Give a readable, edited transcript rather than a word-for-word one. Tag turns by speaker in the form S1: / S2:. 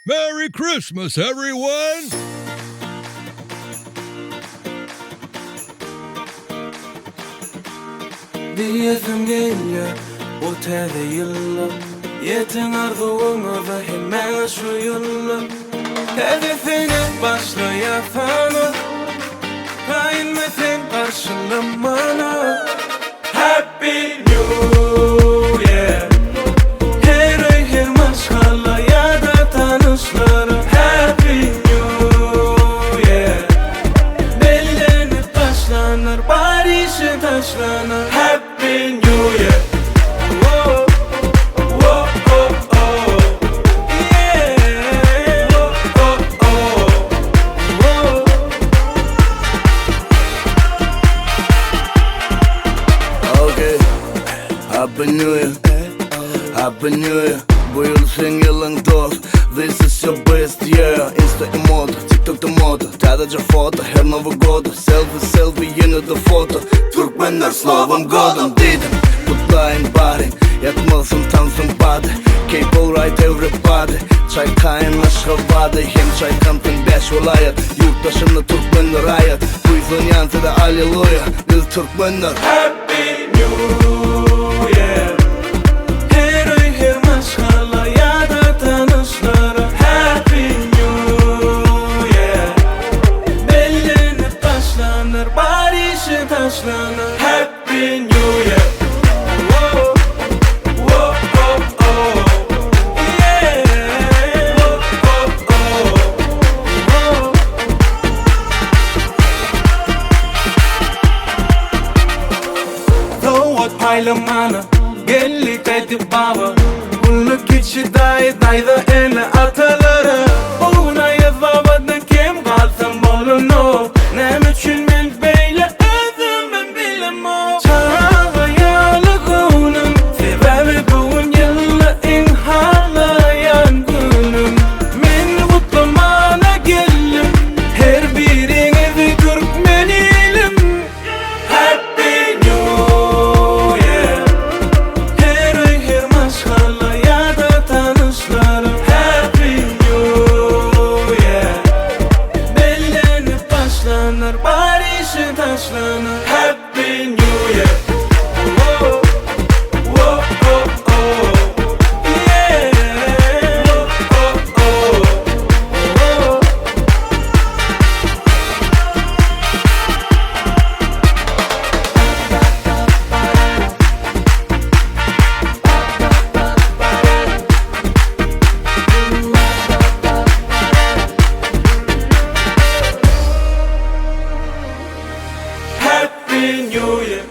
S1: Merry Christmas, everyone!
S2: Diyezim geliyor o tede yıllar. Yetin arzuğunu da hemen şu yıllar. Hedefine başlayatanı kainmetin karşılamana. Happy New Year. Her ay her maşgala ya da tanışları. Happy New Year. Bellenip taşlanır, barışı taşlanır. Happy New Year. Whoa, whoa, oh, oh. Yeah. Whoa, oh, oh. Whoa.
S3: Okay, Happy New Year, Happy New Year. Bu yıl senin yılın dost. This is your best year. Insta emoda, TikTok'ta moda. Sadece foto her Новый год. Selfie yeni de foto. Türkmenler Slov'um godum dedim. Kutlayın bari, yatmalısın tansın body. Keep alright everybody. Çay kaynaş havada. Hem çay kampın 5 vilayet. Yurttaşımda Türkmenler hayat. Bu yüzden yansıda da alleluya. Biz Türkmenler.
S2: Happy New Year. Her ay her maşgala ya da tanışları. Happy New Year. Bellenip taşlanır, barışı taşlanır. Happy New Year. Whoa, whoa, oh, oh. Yeah. Whoa, oh, oh. Doğat paylamanı gellik edip baba. Bunluk içi dayda ele ataları. Ona yazavadan kim kalsın bolunu. Nem üçün men beyle özüm ben bilem o. Çağıyalı günüm. Sebebi bugün yılla en halayan günüm. Men kutlamana geldim. Her birinizi Türkmenilim. Happy New Year. Her ay her maşgala ya da tanışları. Happy New Year. Bellenip başlanır, barışı taşlanır. Happy New Year. Whoa, whoa, oh, oh. Yeah. Whoa, oh, oh. Happy New Year.